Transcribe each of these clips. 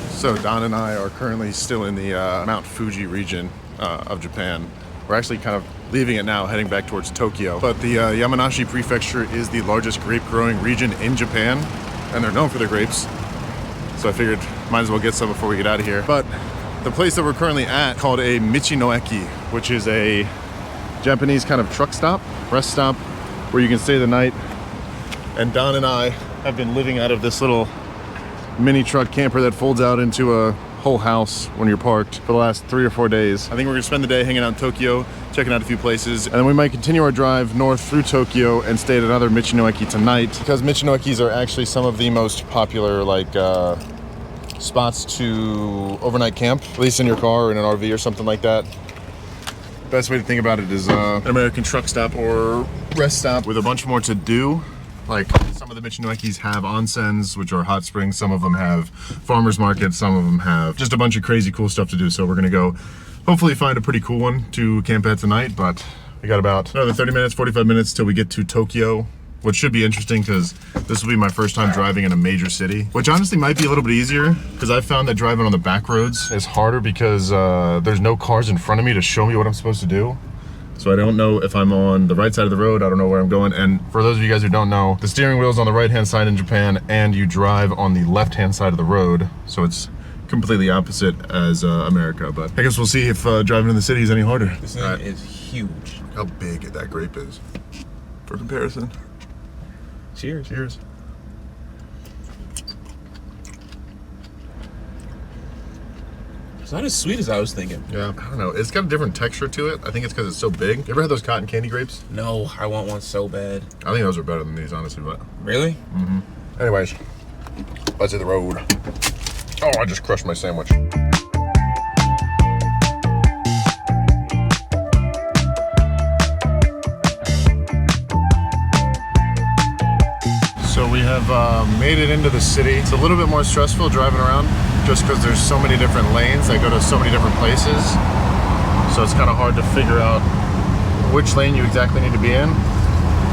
So Don and I are currently still in the Mount Fuji region of Japan. We're actually kind of leaving it now, heading back towards Tokyo. But the Yamanashi Prefecture is the largest grape growing region in Japan, and they're known for their grapes. So I figured might as well get some before we get out of here. But the place that we're currently at, called a Michi-No-Eki, which is a Japanese kind of truck stop, rest stop, where you can stay the night. And Don and I have been living out of this little mini truck camper that folds out into a whole house when you're parked for the last 3 or 4 days. I think we're gonna spend the day hanging out in Tokyo, checking out a few places, and then we might continue our drive north through Tokyo and stay at another Michi-No-Eki tonight, because Michi-No-Ekis are actually some of the most popular spots to overnight camp, at least in your car or in an RV or something like that. Best way to think about it is an American truck stop or rest stop with a bunch more to do. Like, some of the Michi-No-Ekis have onsens, which are hot springs. Some of them have farmers markets. Some of them have just a bunch of crazy cool stuff to do. So we're gonna go hopefully find a pretty cool one to camp at tonight. But we got about another 30 minutes, 45 minutes till we get to Tokyo, which should be interesting because this will be my first time driving in a major city, which honestly might be a little bit easier, because I've found that driving on the back roads is harder because there's no cars in front of me to show me what I'm supposed to do. So I don't know if I'm on the right side of the road. I don't know where I'm going. And for those of you guys who don't know, the steering wheel's on the right-hand side in Japan, and you drive on the left-hand side of the road. So it's completely opposite as America. But I guess we'll see if driving in the city is any harder. This thing is huge. Look how big that grape is. For comparison. Cheers. Cheers. It's not as sweet as I was thinking. Yeah, I don't know. It's got a different texture to it. I think it's because it's so big. You ever had those cotton candy grapes? No, I want one so bad. I think those are better than these, honestly, but... Really? Mm-hmm. Anyways, let's hit the road. Oh, I just crushed my sandwich. So we have made it into the city. It's a little bit more stressful driving around, just because there's so many different lanes that go to so many different places. So it's kind of hard to figure out which lane you exactly need to be in.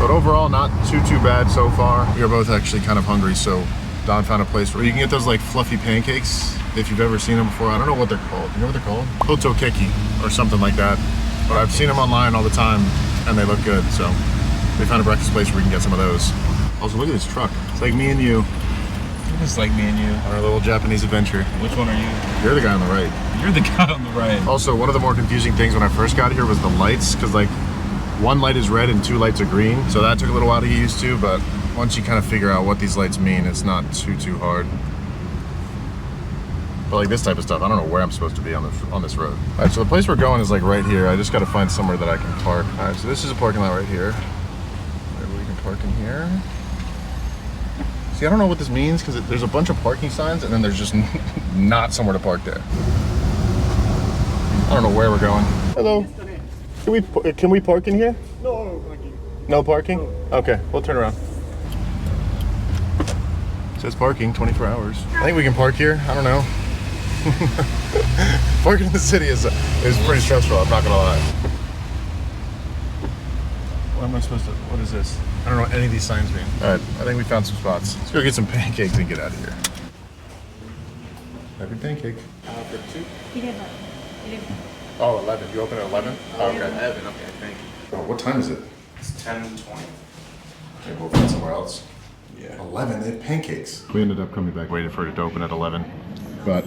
But overall, not too bad so far. We are both actually kind of hungry, so Don found a place where you can get those like fluffy pancakes, if you've ever seen them before. I don't know what they're called. You know what they're called? Michi-No-Eki or something like that. But I've seen them online all the time, and they look good. So we found a breakfast place where we can get some of those. Also, look at this truck. It's like me and you. It's like me and you. On our little Japanese adventure. Which one are you? You're the guy on the right. You're the guy on the right. Also, one of the more confusing things when I first got here was the lights, because like one light is red and 2 lights are green. So that took a little while to get used to, but once you kind of figure out what these lights mean, it's not too hard. But like this type of stuff, I don't know where I'm supposed to be on this road. All right, so the place we're going is like right here. I just got to find somewhere that I can park. All right, so this is a parking lot right here. Maybe we can park in here. See, I don't know what this means, because there's a bunch of parking signs and then there's just not somewhere to park there. I don't know where we're going. Hello. Can we park in here? No parking. No parking? No. Okay, we'll turn around. It says parking, 24 hours. I think we can park here. I don't know. Parking in the city is pretty stressful, I'm not gonna lie. What am I supposed to, what is this? I don't know what any of these signs mean. All right, I think we found some spots. Let's go get some pancakes and get out of here. Happy pancake. For 2? 11. Oh, 11. You open at 11? Oh, okay. 11, okay, thank you. Oh, what time is it? It's 10:20. Maybe we'll find somewhere else. Yeah. 11, they have pancakes. We ended up coming back, waited for it to open at 11. But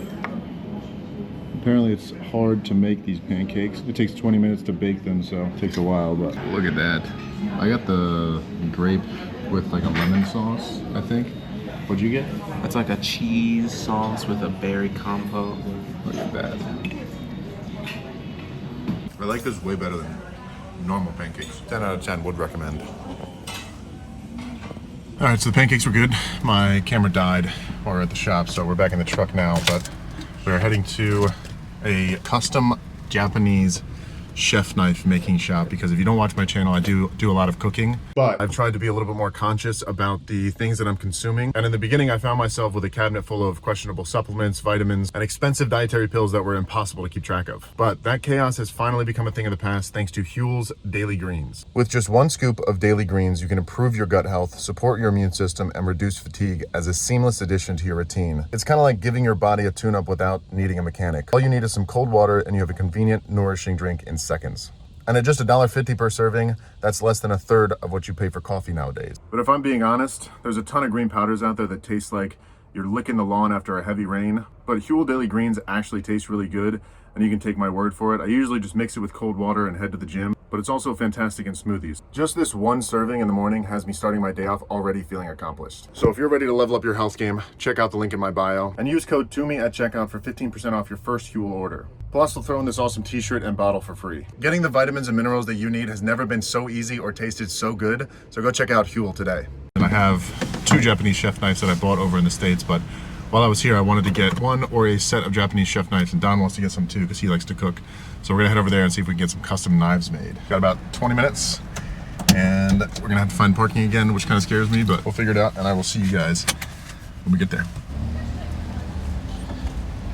apparently it's hard to make these pancakes. It takes 20 minutes to bake them, so it takes a while, but look at that. I got the grape with like a lemon sauce, I think. What'd you get? It's like a cheese sauce with a berry combo. Look at that. I like this way better than normal pancakes. 10 out of 10 would recommend. All right, so the pancakes were good. My camera died while we were at the shop, so we're back in the truck now, but we're heading to a custom Japanese chef knife making shop, because if you don't watch my channel, I do a lot of cooking, but I've tried to be a little bit more conscious about the things that I'm consuming. And in the beginning, I found myself with a cabinet full of questionable supplements, vitamins, and expensive dietary pills that were impossible to keep track of. But that chaos has finally become a thing of the past thanks to Huel's Daily Greens. With just 1 scoop of Daily Greens, you can improve your gut health, support your immune system, and reduce fatigue as a seamless addition to your routine. It's kind of like giving your body a tune-up without needing a mechanic. All you need is some cold water and you have a convenient, nourishing drink in seconds. And at just $1.50 per serving, that's less than a third of what you pay for coffee nowadays. But if I'm being honest, there's a ton of green powders out there that taste like you're licking the lawn after a heavy rain. But Huel Daily Greens actually taste really good, and you can take my word for it. I usually just mix it with cold water and head to the gym, but it's also fantastic in smoothies. Just this 1 serving in the morning has me starting my day off already feeling accomplished. So if you're ready to level up your health game, check out the link in my bio and use code TOOMEY at checkout for 15% off your first Huel order. Plus, we'll throw in this awesome t-shirt and bottle for free. Getting the vitamins and minerals that you need has never been so easy or tasted so good, so go check out Huel today. And I have 2 Japanese chef knives that I bought over in the States, but while I was here, I wanted to get 1 or a set of Japanese chef knives, and Don wants to get some too because he likes to cook. So we're gonna head over there and see if we can get some custom knives made. Got about 20 minutes, and we're gonna have to find parking again, which kind of scares me, but we'll figure it out, and I will see you guys when we get there.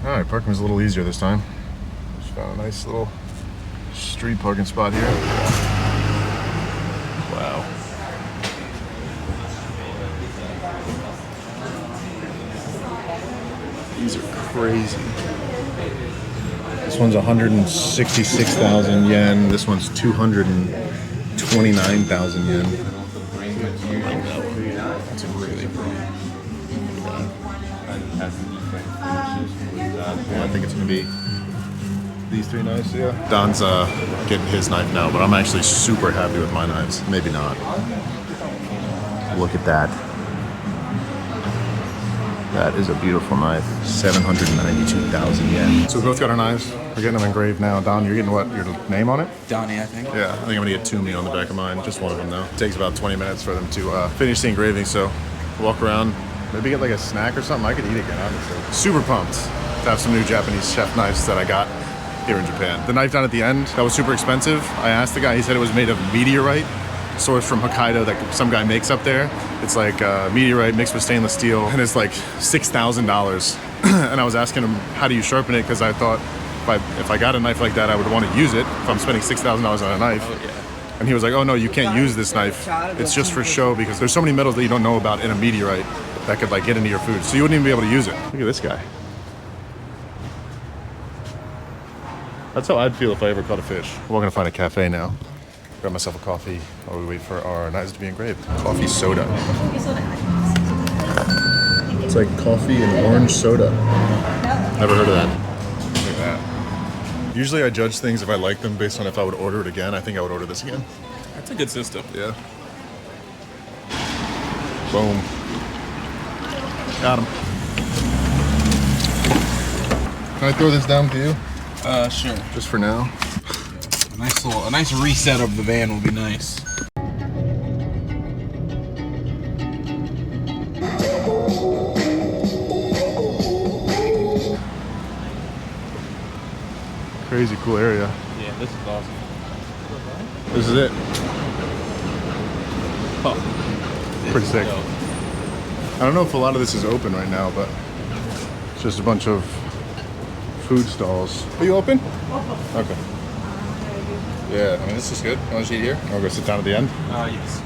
All right, parking was a little easier this time. Just found a nice little street parking spot here. Wow. These are crazy. This one's 166,000 yen. This one's 229,000 yen. That's really pretty. Yeah, I think it's gonna be these 3 knives, yeah. Don's getting his knife now, but I'm actually super happy with my knives. Maybe not. Look at that. That is a beautiful knife. 792,000 yen. So we both got our knives. We're getting them engraved now. Don, you're getting what? Your name on it? Donnie, I think. Yeah, I think I'm gonna get Toomey on the back of mine. Just one of them though. It takes about 20 minutes for them to finish the engraving, so walk around, maybe get like a snack or something. I could eat again, honestly. Super pumped to have some new Japanese chef knives that I got here in Japan. The knife down at the end, that was super expensive. I asked the guy, he said it was made of meteorite, sourced from Hokkaido that some guy makes up there. It's like meteorite mixed with stainless steel, and it's like $6,000. And I was asking him, how do you sharpen it? Because I thought if I got a knife like that, I would want to use it if I'm spending $6,000 on a knife. Oh, yeah. And he was like, oh no, you can't use this knife. It's just for show, because there's so many metals that you don't know about in a meteorite that could like get into your food. So you wouldn't even be able to use it. Look at this guy. That's how I'd feel if I ever caught a fish. We're gonna find a cafe now. Grab myself a coffee while we wait for our knives to be engraved. Coffee soda. It's like coffee and orange soda. Never heard of that. Look at that. Usually I judge things if I like them based on if I would order it again. I think I would order this again. That's a good system. Yeah. Boom. Got him. Can I throw this down to you? Sure. Just for now. A nice reset of the van would be nice. Crazy cool area. Yeah, this is awesome. This is it. Oh, Pretty sick. I don't know if a lot of this is open right now, but it's just a bunch of food stalls. Are you open? Okay. Yeah, I mean, this is good. Want to eat here? I'll go sit down at the end. Yes.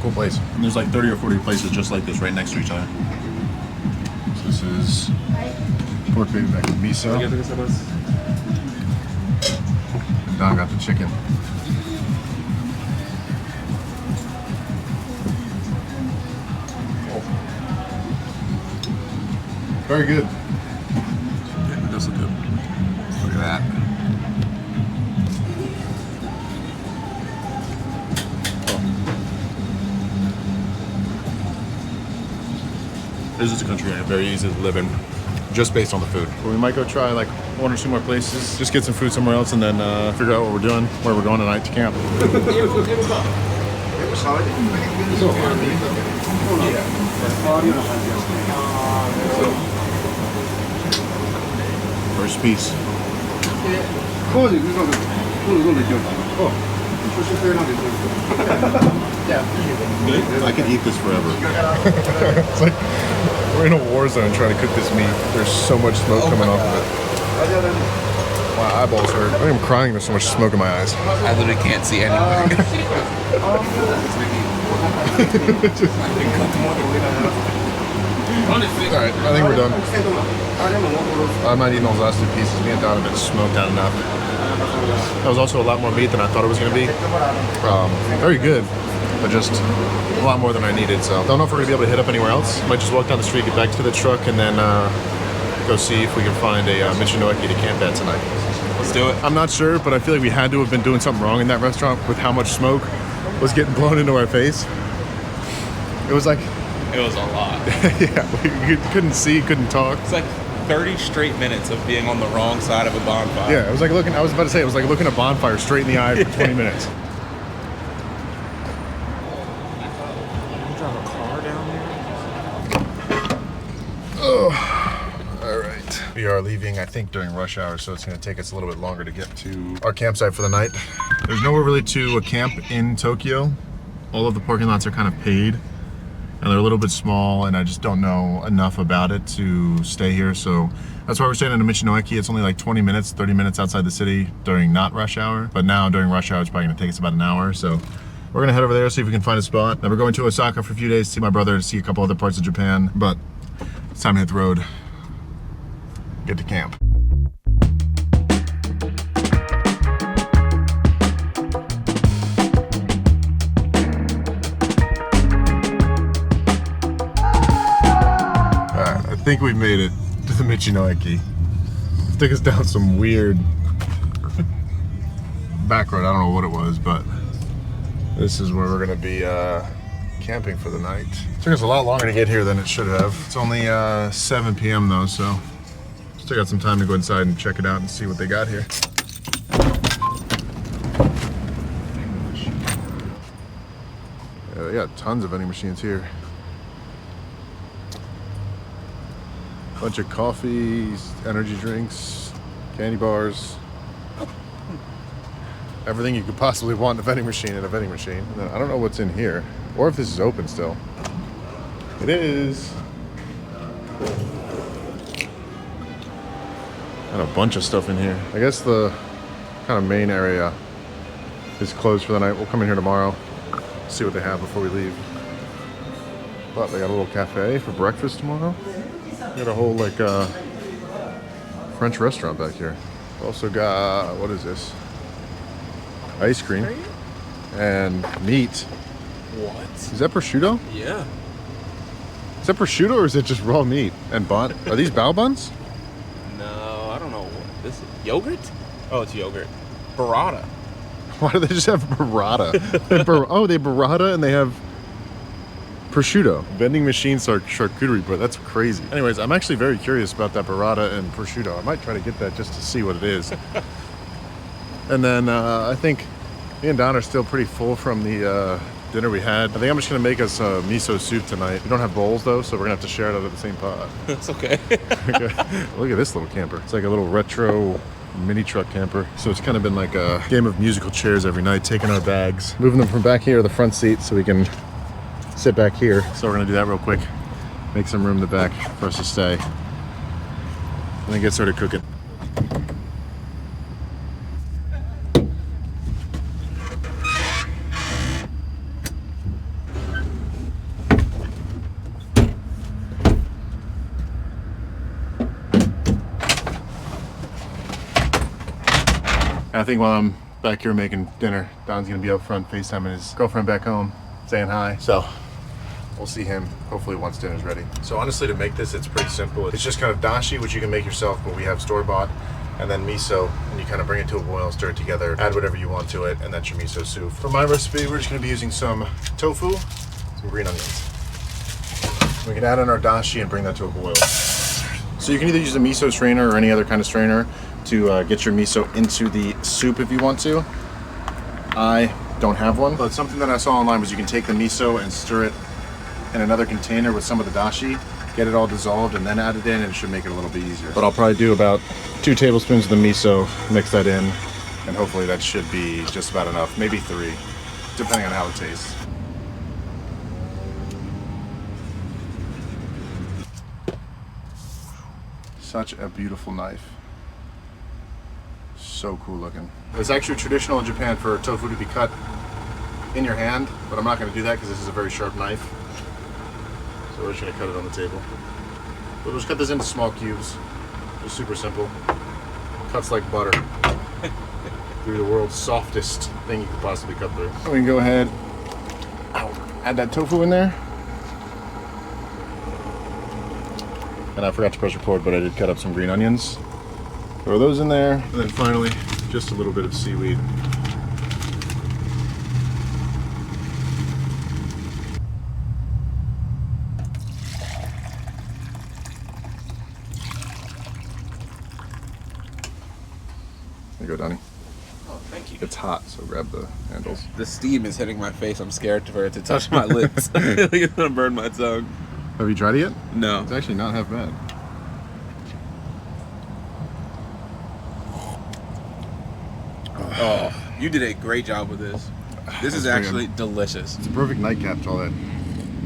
Cool place. And there's like 30 or 40 places just like this right next to each other. So this is pork baby back with miso. And Don got the chicken. Very good. Yeah, it does look good. Look at that. Oh. This is a country very easy to live in, just based on the food. But we might go try like 1 or 2 more places, just get some food somewhere else, and then figure out what we're doing, where we're going tonight to camp. First piece. I could eat this forever. It's like we're in a war zone trying to cook this meat. There's so much smoke coming off of it. My eyeballs hurt. I think I'm crying. There's so much smoke in my eyes. I literally can't see anything. Alright, I think we're done. I'm not eating those last two pieces. Me and Don have been smoked out enough. That was also a lot more meat than I thought it was going to be. Very good, but just a lot more than I needed. So don't know if we're going to be able to hit up anywhere else. Might just walk down the street, get back to the truck, and then go see if we can find a Michi-No-Eki to camp at tonight. Let's do it. I'm not sure, but I feel like we had to have been doing something wrong in that restaurant with how much smoke was getting blown into our face. It was like... It was a lot. Yeah, we couldn't see, couldn't talk. It's like 30 straight minutes of being on the wrong side of a bonfire. Yeah, it was like looking, I was about to say, it was like looking at a bonfire straight in the eye for 20 minutes. You drive a car down there? Oh, all right. We are leaving, I think, during rush hour, so it's going to take us a little bit longer to get to our campsite for the night. There's nowhere really to camp in Tokyo. All of the parking lots are kind of paid, and they're a little bit small, and I just don't know enough about it to stay here. So that's why we're staying in a Michi-No-Eki. It's only like 20 minutes, 30 minutes outside the city during not rush hour. But now during rush hour, it's probably gonna take us about an hour. So we're gonna head over there, see if we can find a spot. Then we're going to Osaka for a few days to see my brother, to see a couple other parts of Japan. But it's time to hit the road, get to camp. I think we've made it to the Michi-No-Eki. Took us down some weird back road. I don't know what it was, but this is where we're gonna be camping for the night. Took us a lot longer to get here than it should have. It's only 7 p.m. though, so still got some time to go inside and check it out and see what they got here. Yeah, they got tons of vending machines here. Bunch of coffees, energy drinks, candy bars. Everything you could possibly want in a vending machine in a vending machine. And then I don't know what's in here, or if this is open still. It is. Got a bunch of stuff in here. I guess the kind of main area is closed for the night. We'll come in here tomorrow, see what they have before we leave. But they got a little cafe for breakfast tomorrow. Got a whole like French restaurant back here. Also got, what is this? Ice cream and meat. What? Is that prosciutto? Yeah. Is that prosciutto or is it just raw meat and bun? Are these bao buns? No, I don't know what this is. Yogurt? Oh, it's yogurt. Burrata. Why do they just have burrata? Oh, they have burrata and they have prosciutto. Vending machine charcuterie, but that's crazy. Anyways, I'm actually very curious about that burrata and prosciutto. I might try to get that just to see what it is. And then I think me and Don are still pretty full from the dinner we had. I think I'm just gonna make us miso soup tonight. We don't have bowls though, so we're gonna have to share it out of the same pot. That's okay. Look at this little camper. It's like a little retro mini truck camper. So it's kind of been like a game of musical chairs every night, taking our bags, moving them from back here to the front seat so we can sit back here. So we're gonna do that real quick. Make some room in the back for us to stay. And then get started cooking. I think while I'm back here making dinner, Don's gonna be up front FaceTiming his girlfriend back home, saying hi. So we'll see him hopefully once dinner's ready. So honestly, to make this, it's pretty simple. It's just kind of dashi, which you can make yourself, but we have store-bought, and then miso, and you kind of bring it to a boil, stir it together, add whatever you want to it, and that's your miso soup. For my recipe, we're just gonna be using some tofu, some green onions. We can add in our dashi and bring that to a boil. So you can either use a miso strainer or any other kind of strainer to get your miso into the soup if you want to. I don't have one, but something that I saw online was you can take the miso and stir it in another container with some of the dashi, get it all dissolved, and then add it in, and it should make it a little bit easier. But I'll probably do about 2 tablespoons of the miso, mix that in, and hopefully that should be just about enough, maybe 3, depending on how it tastes. Such a beautiful knife. So cool looking. It's actually traditional in Japan for tofu to be cut in your hand, but I'm not going to do that because this is a very sharp knife. So we're just going to cut it on the table. We'll just cut this into small cubes. Just super simple. Cuts like butter. Through the world's softest thing you could possibly cut through. We can go ahead, add that tofu in there. And I forgot to press record, but I did cut up some green onions. Throw those in there. And then finally, just a little bit of seaweed. There you go, Donnie. Oh, thank you. It's hot, so grab the handles. The steam is hitting my face. I'm scared for it to touch my lips. I feel like it's gonna burn my tongue. Have you tried it yet? No. It's actually not half bad. Oh, you did a great job with this. This is actually delicious. It's a perfect nightcap to all that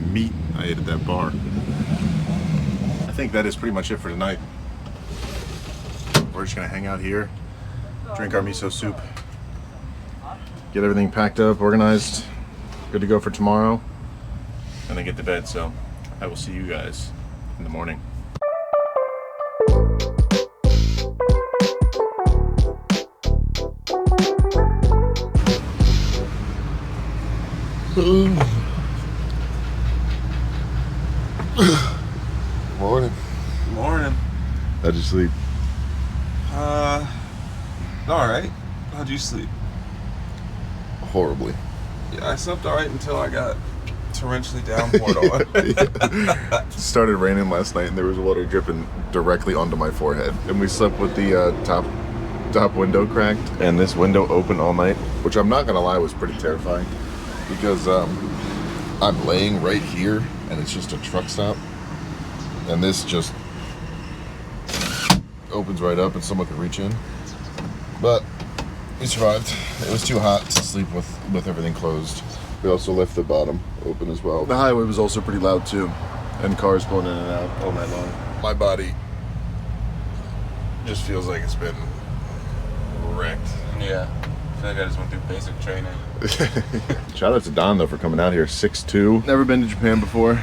meat I ate at that bar. I think that is pretty much it for tonight. We're just gonna hang out here, drink our miso soup, get everything packed up, organized, good to go for tomorrow, and then get to bed. So I will see you guys in the morning. Morning. Morning. How'd you sleep? All right. How'd you sleep? Horribly. Yeah, I slept all right until I got torrentially downpoured on. It started raining last night and there was water dripping directly onto my forehead. And we slept with the top window cracked, and this window open all night, which I'm not gonna lie was pretty terrifying because I'm laying right here and it's just a truck stop, and this just opens right up and someone could reach in. But we survived. It was too hot to sleep with everything closed. We also left the bottom open as well. The highway was also pretty loud too, and cars pulling in and out all night long. My body just feels like it's been wrecked. Yeah. I feel like I just went through basic training. Shout out to Don though for coming out here. 6'2". Never been to Japan before.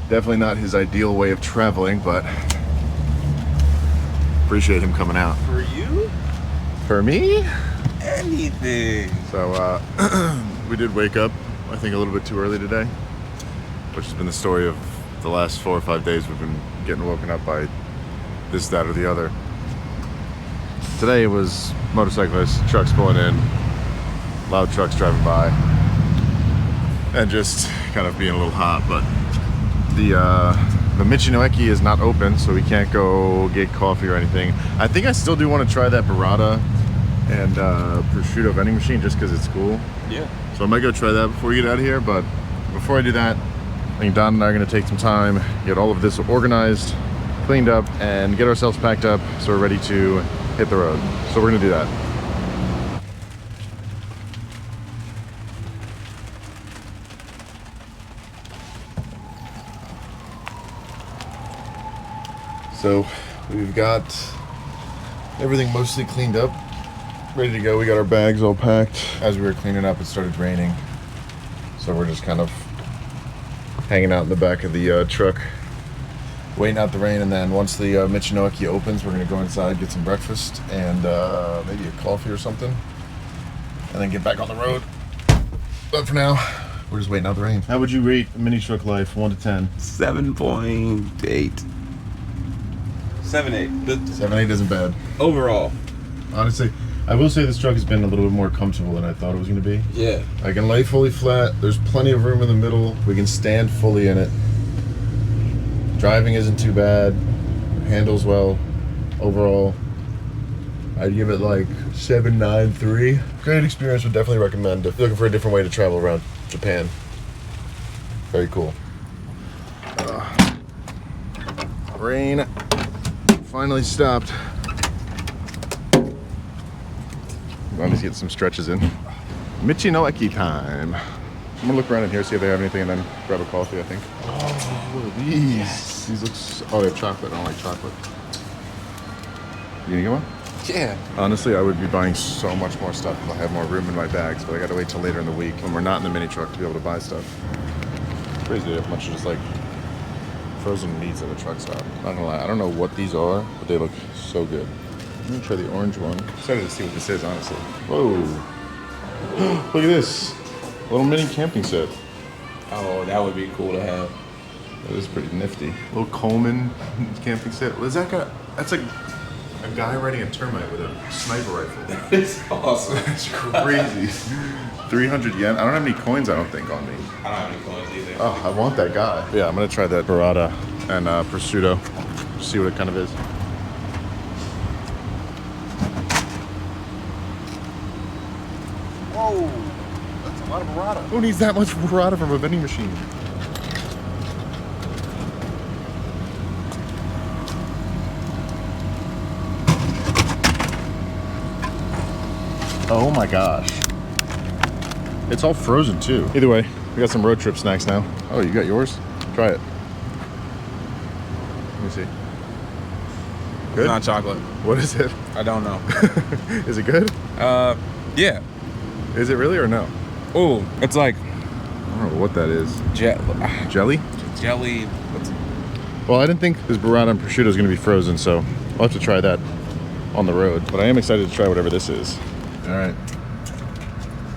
Definitely not his ideal way of traveling, but appreciate him coming out. For you? For me? Anything. So we did wake up, I think, a little bit too early today, which has been the story of the last 4 or 5 days. We've been getting woken up by this, that, or the other. Today it was motorcyclists, trucks pulling in, loud trucks driving by, and just kind of being a little hot. But the Michi-No-Eki is not open, so we can't go get coffee or anything. I think I still do want to try that burrata and prosciutto vending machine just because it's cool. Yeah. So I might go try that before we get out of here. But before I do that, I think Don and I are going to take some time, get all of this organized, cleaned up, and get ourselves packed up so we're ready to hit the road. So we're going to do that. So we've got everything mostly cleaned up, ready to go. We got our bags all packed. As we were cleaning up, it started raining. So we're just kind of hanging out in the back of the truck, waiting out the rain. And then once the Michi-No-Eki opens, we're going to go inside, get some breakfast and maybe a coffee or something, and then get back on the road. But for now, we're just waiting out the rain. How would you rate mini truck life, 1 to 10? 7.8. 7.8. 7.8 isn't bad. Overall. Honestly, I will say this truck has been a little bit more comfortable than I thought it was going to be. Yeah. I can lay fully flat. There's plenty of room in the middle. We can stand fully in it. Driving isn't too bad. Handles well. Overall, I'd give it like 7.93. Great experience. Would definitely recommend if you're looking for a different way to travel around Japan. Very cool. Rain finally stopped. Let me get some stretches in. Michi-No-Eki time. I'm gonna look around in here, see if they have anything, and then grab a coffee, I think. Oh, what are these? Yes. These look so, oh, they have chocolate. I don't like chocolate. You gonna get one? Yeah. Honestly, I would be buying so much more stuff if I had more room in my bags, but I gotta wait till later in the week when we're not in the mini truck to be able to buy stuff. It's crazy they have much of just like frozen meats at a truck stop. Not gonna lie, I don't know what these are, but they look so good. I'm gonna try the orange one. Excited to see what this is, honestly. Whoa. Look at this. A little mini camping set. Oh, that would be cool to have. That is pretty nifty. Little Coleman camping set. Is that guy? That's like a guy riding a termite with a sniper rifle. It's awesome. That's crazy. 300 yen. I don't have any coins, I don't think, on me. I don't have any coins either. Oh, I want that guy. Yeah, I'm gonna try that burrata and prosciutto. See what it kind of is. Whoa, that's a lot of burrata. Who needs that much burrata from a vending machine? Oh my gosh. It's all frozen too. Either way, we got some road trip snacks now. Oh, you got yours? Try it. Let me see. Good? It's not chocolate. What is it? I don't know. Is it good? Yeah. Is it really or no? Oh, it's like I don't know what that is. Jelly? Jelly. What's Well, I didn't think this burrata and prosciutto is going to be frozen, so I'll have to try that on the road. But I am excited to try whatever this is. All right.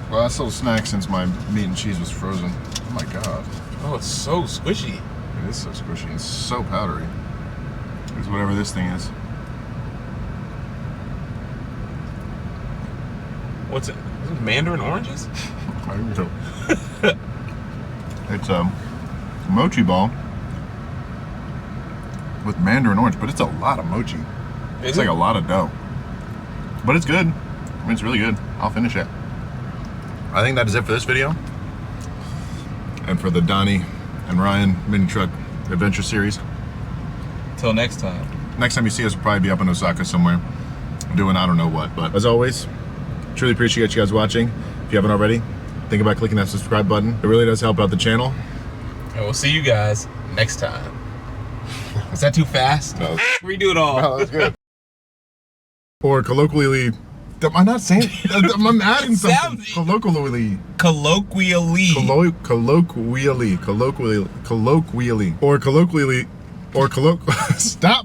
Well, that's a little snack since my meat and cheese was frozen. Oh my god. Oh, it's so squishy. It is so squishy. It's so powdery. It's whatever this thing is. What's it? Is it mandarin oranges? I don't know. It's a mochi ball with mandarin orange, but it's a lot of mochi. It's like a lot of dough. But it's good. I mean, it's really good. I'll finish it. I think that is it for this video. And for the Donnie and Ryan mini truck adventure series. Till next time. Next time you see us, we'll probably be up in Osaka somewhere doing I don't know what. But as always, truly appreciate you guys watching. If you haven't already, think about clicking that subscribe button. It really does help out the channel. And we'll see you guys next time. Is that too fast? No. Redo it all. Oh, that's good. Or colloquially, I'm not saying, I'm adding something. Colloquially. Colloquially. Colloquially. Or colloquially. Stop.